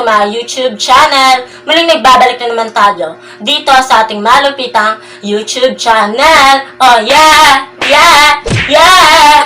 my YouTube channel. Muling nagbabalik na naman tayo dito sa ating malupitang YouTube channel. Oh yeah! Yeah! Yeah!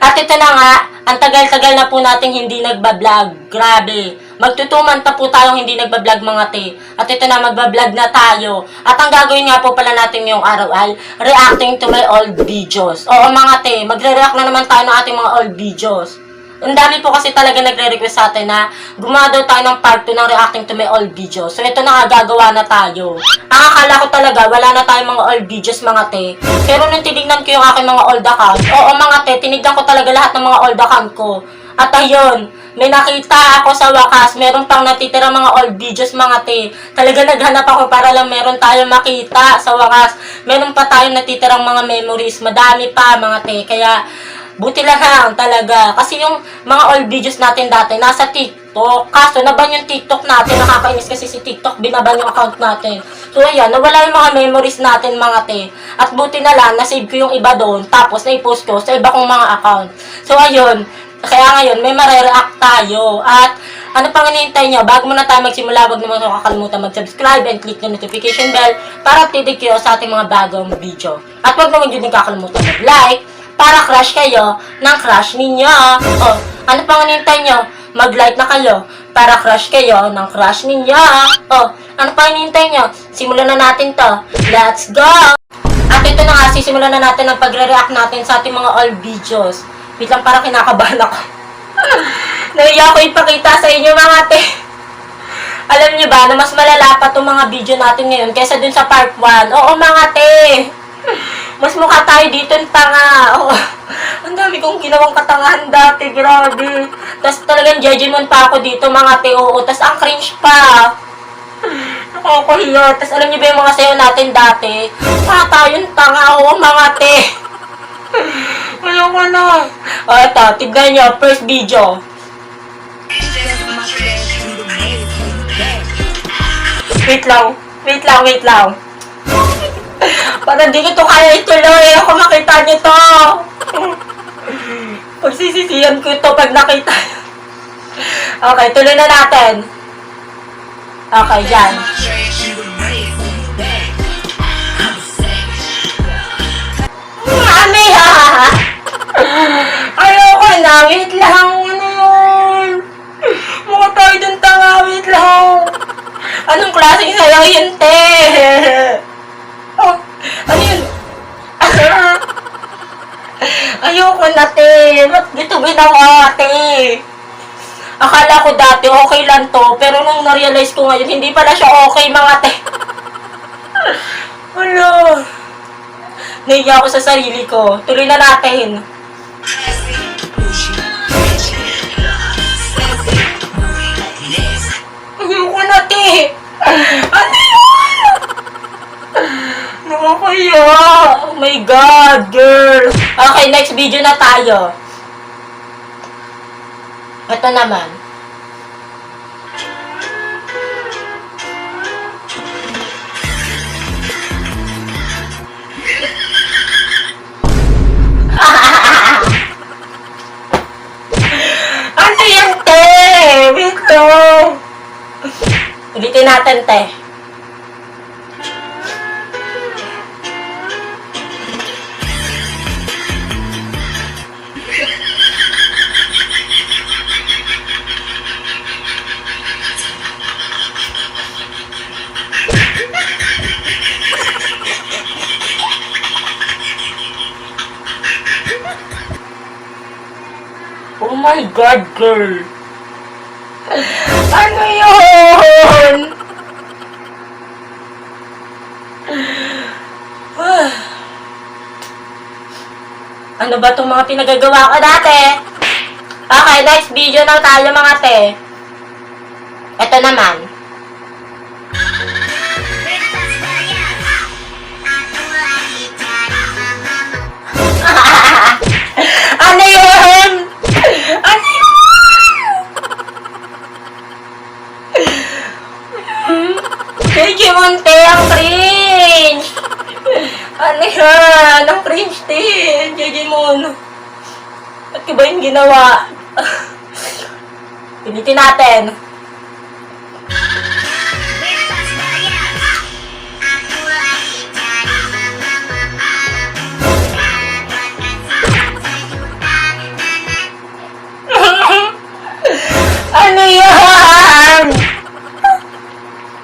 At ito na nga, ang tagal-tagal na po nating hindi nagbablog. Grabe. Magtutumanta po tayong hindi nagbablog mga te. At ito na, magbablog na tayo. At ang gagawin nga po pala natin ngayong araw ay reacting to my old videos. Oo mga te, magre-react na naman tayo ng ating mga old videos. Ang dami po kasi talaga nagre-request sa atin na gumawa daw tayo ng part 2 ng reacting to my old videos. So ito na nga, gagawa na tayo. Ang akala ko talaga, wala na tayong mga old videos mga te. Pero nung tinignan ko yung aking mga old account, oo mga te, tinignan ko talaga lahat ng mga old account ko. At ayun, may nakita ako sa wakas, meron pang natitira mga old videos mga te. Talaga naghanap ako para lang meron tayong makita sa wakas. Meron pa tayong natitirang mga memories, madami pa mga te. Kaya buti lang talaga. Kasi yung mga old videos natin dati, nasa TikTok. Kaso, naban yung TikTok natin. Nakakainis kasi si TikTok, binaban yung account natin. So, ayan, nawala yung mga memories natin, mga te. At buti na lang, nasave ko yung iba doon. Tapos, na-post ko sa iba kong mga account. So, ayun. Kaya ngayon, may mare-react tayo. At, ano pang hinihintay nyo? Bago muna tayo magsimula, wag naman ito kakalimutan mag-subscribe and click the notification bell para updated kayo sa ating mga bagong video. At wag naman yun din kakalimutan mag-like para crush kayo ng crush ninyo. Oh, ano pang hinihintay nyo? Mag-like na kayo para crush kayo ng crush ninyo. Oh, ano pang hinihintay nyo? Simulan na natin to. Let's go! At ito na nga, sisimulan na natin ang pagre-react natin sa ating mga old videos. Wait lang, parang kinakabahan ako. Naiya ko ipakita sa inyo mga te. Alam nyo ba na mas malala pa itong mga video natin ngayon kaysa dun sa part 1? Oo mga te. Mas mukha tayo dito ng tanga. Oh, ang dami kong ginawang katangahan dati. Grabe. Tapos talagang judgment pa ako dito mga te. Oo. Tapos ang cringe pa. Nakakahiya. Tapos alam niyo ba yung mga sayo natin dati? Mukha tayong tanga. Oo mga te. Ayoko na. O ito. Tignan nyo. First video. Wait lang. Wait lang. Wait lang. Parang di ko ito kaya ituloy. Ako makita nyo to. Pagsisisiyan ko ito pag nakita. Okay, tuloy na natin. Okay, dyan. Mami ha! Ayoko na. Wait lang. Ano yun? Mukha tayo dun tanga. Wait lang. Anong klaseng sayaw yun, te? Oh, ano yun? Ayoko na, te. Ba't dito ginawa, te? Akala ko dati okay lang to, pero nung na-realize ko ngayon, hindi pala siya okay, mga te. Wala. Naiya ako sa sarili ko. Tuloy na natin. Ayoko na, te. Ano yun? Nakakaya. Oh my God, girl. Okay, next video na tayo. Ito naman. Ano yan, te? Wait lang. Ulitin natin, te. Oh my God, girl. Ano yun? Ano ba itong mga pinagagawa ko dati? Okay, next video na tayo mga te. Ito naman. Ano yun? Ano yun? JJ Monte, ang cringe! Ano yan? Ang cringe din, JJ Mon. Ba't ko ba yung ginawa? Pilitin natin.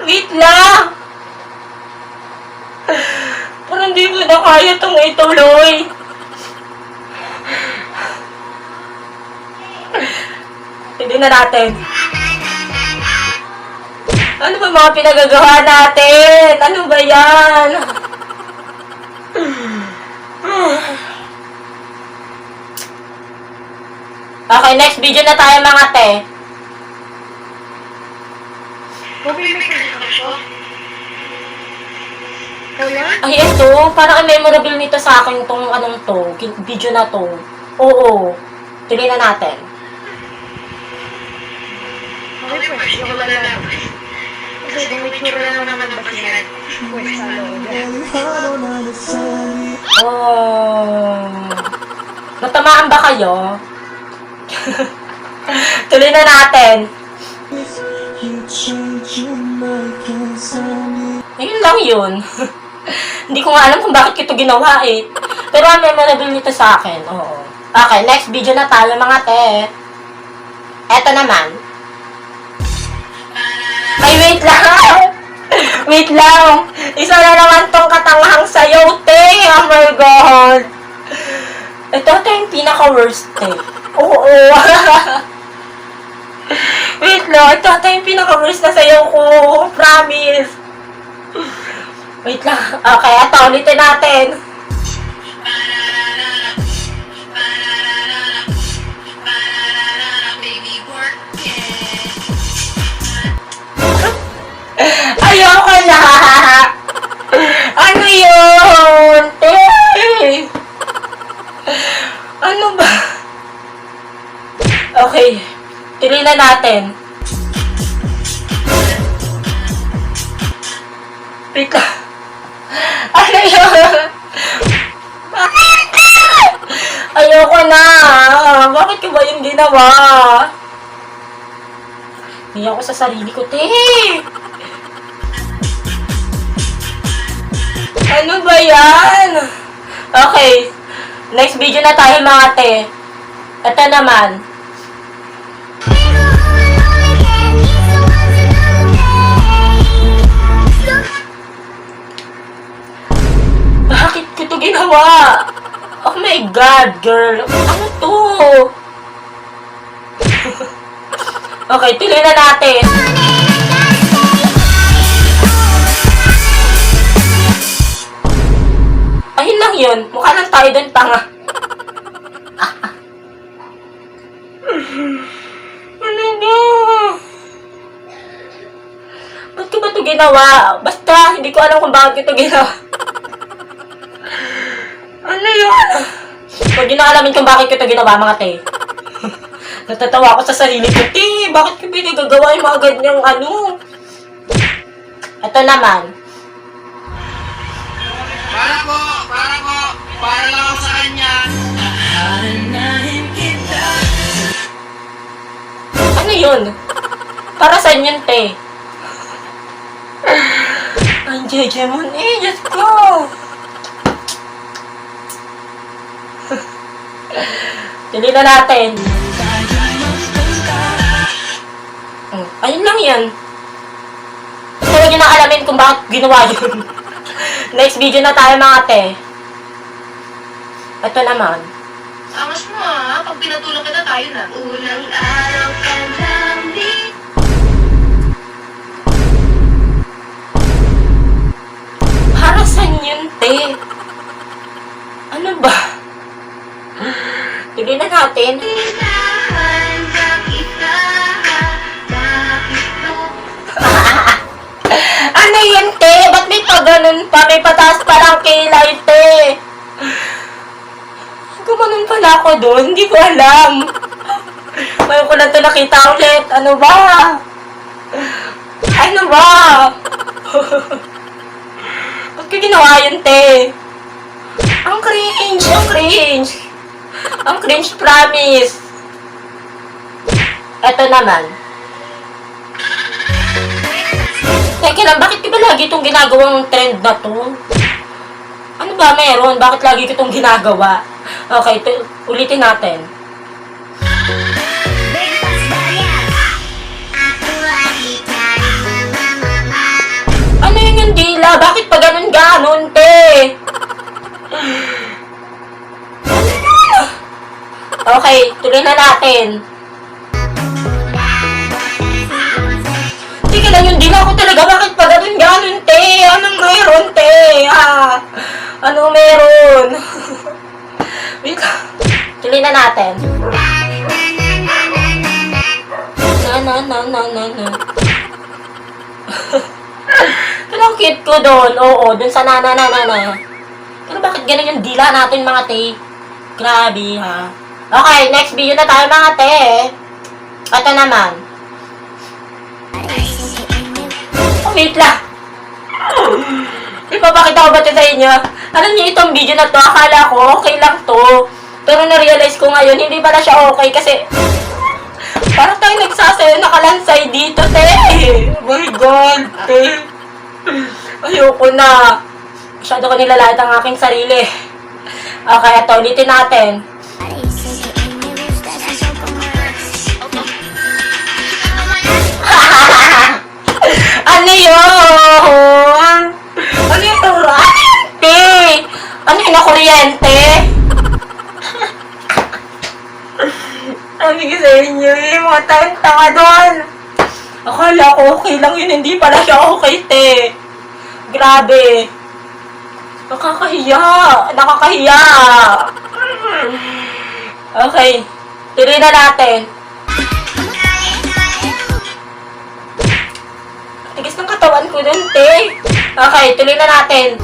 Wait lang! Parang di ko na kaya itong ituloy. Hindi na natin. Ano ba mga pinagagawa natin? Ano ba yan? Okay, next video na tayo mga te. Ay, ito. Parang ang memorable nito sa akin itong anong to, video na to. Oo. Tuloy na natin. Okay, pues, yung wala lang. Kasi kung itsura lang naman ba siya, pues, sa loob. Oh. Natamaan ba kayo? Tuloy na natin. Ayun lang yun. Hindi ko nga alam kung bakit ko ito ginawa eh. Pero ang memorable nito sa akin. Oo. Okay, next video na tayo mga te. Eto naman. Ay, wait lang! Wait lang! Isa na naman tong katanghang sayaw, te! Oh my God! Ito yung pinaka-worst, te. Oo. Wait lang, ito yung pinaka-worst na sayaw ko. Promise. Wait lang. Okay, ito, ulitin natin. Ayoko na! Ano yun? Ano ba? Okay. Tuloy na natin. Wait lang. Ano yun? Ayoko na! Bakit ko ba yung ginawa? Hindi ako sa sarili ko, te! Ano ba yan? Okay. Next video na tayo mga te. Ito naman. Bakit ko ito ginawa? Oh my God, girl. Ano to? Okay, tuloy na natin. Ayun lang yun. Mukha lang tayo doon, tanga. Ano ba? Ba't ko ba ito ginawa? Basta, hindi ko alam kung bakit ito ginawa. Ano yun? Huwag nyo na alamin kung bakit ko ito ginawa, mga te. Natatawa ako sa sarili ko. Te, bakit ko pinagagawa yung mga ganyang ano? Ito naman. Para lang ako sa kanya. Ano yun? Para saan yun, te? Ang jejemon eh, Diyos ko! Tuloy na natin. Ayun lang yan. Basta huwag nyo na alamin kung bakit ginawa yun. Next video na tayo mga te. Ito naman. Angas mo pag pinatulong kita tayo na. Unang araw ka lang din. Para saan yun, te? Ano ba? Tuloy na natin. Inahan ka kita, bakit mo? Ano yun, te? Ba't may pag-ganun pa? May pataas parang kilay, te. Gumanon pala ako doon. Hindi ko alam. Ngayon ko lang ito nakita ulit. Ano ba? Ano ba? Ba't ko ginawa yun, te? Ang cringe! Ang cringe! Ang cringe, promise! Eto naman. Teka lang, bakit di ba lagi itong ginagawang trend na to? Ano ba meron? Bakit lagi ko itong ginagawa? Okay, ulitin natin. Big Boss Barrier. Ako ay ikaw, mama. ganon, te? Okay, tuloy na natin. Sige lang, yung dila ko talaga. Bakit pa ganon, te? Anong meron, te? Anong meron? Wait lang. Tuloy na natin. No. Pero ang cute ko doon. Oo, doon sa na. Pero bakit ganun yung dila natin, mga te? Grabe, ha? Okay, next video na tayo, mga te. Ito naman. Oh, wait lang. Ipapakita ko ba ito sa inyo? Alam niyo, itong video na to, akala ko okay lang to. Pero na-realize ko ngayon, hindi pala siya okay kasi parang tayo nagsasayo nakalansay dito, te. Oh my God, te. Ayoko na. Masyado ko nilalait ang aking sarili. Okay, ito, ulitin natin. Ano yun? Ano yung kurante? Ano yung nakuryente? Sabi ko sa inyo mga tanga doon. Akala ko okay lang yun, hindi pala siya okay, te. Grabe. Nakakahiya. Okay, tuloy na natin. Tigas ng katawan ko dun, te. Okay, tuloy na natin.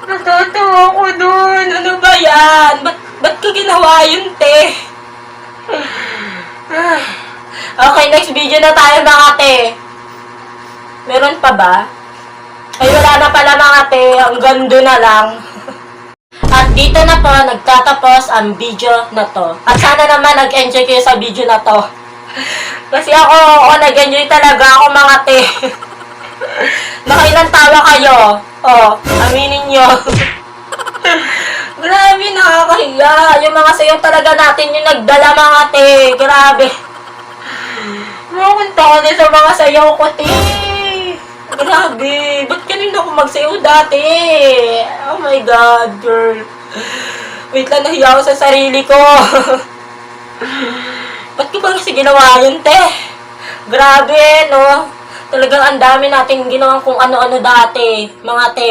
Natatawa ko dun. Ano ba yan? Ba't ka ginawa yun, te? Okay, next video na tayo, mga te. Meron pa ba? Ay, wala na pala, mga te. Ang gando na lang. At dito na po nagtatapos ang video na to. At sana naman nag-enjoy kayo sa video na to. Kasi ako nag-enjoy talaga ako, mga te. Nakailang tawa kayo. Oh, aminin nyo. Grabe, nakakahiya. Yung mga sayo talaga natin yung nagdala, mga te. Grabe. Makunta ko din sa mga sayaw ko, te. Grabe. Ba't ganun ako magsayaw dati? Oh my God, girl. Wait lang, nahiya ako sa sarili ko. Ba't ko ba kasi ginawa yun, te? Grabe, no? Talagang ang dami natin ginawa kung ano-ano dati, mga te.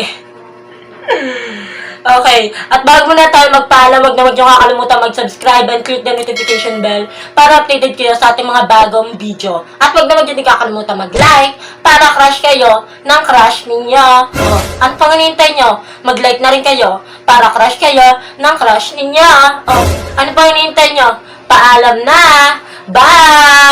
Okay, at bago na tayo magpaalam, wag niyo kakalimutan mag-subscribe and click the notification bell para updated kayo sa ating mga bagong video. At wag naman din kakalimutan mag-like para crush kayo ng crush ninyo. Oh, ano pang hinihintay nyo? Mag-like na rin kayo para crush kayo ng crush ninyo. Oh, ano pang hinihintay nyo? Paalam na! Bye!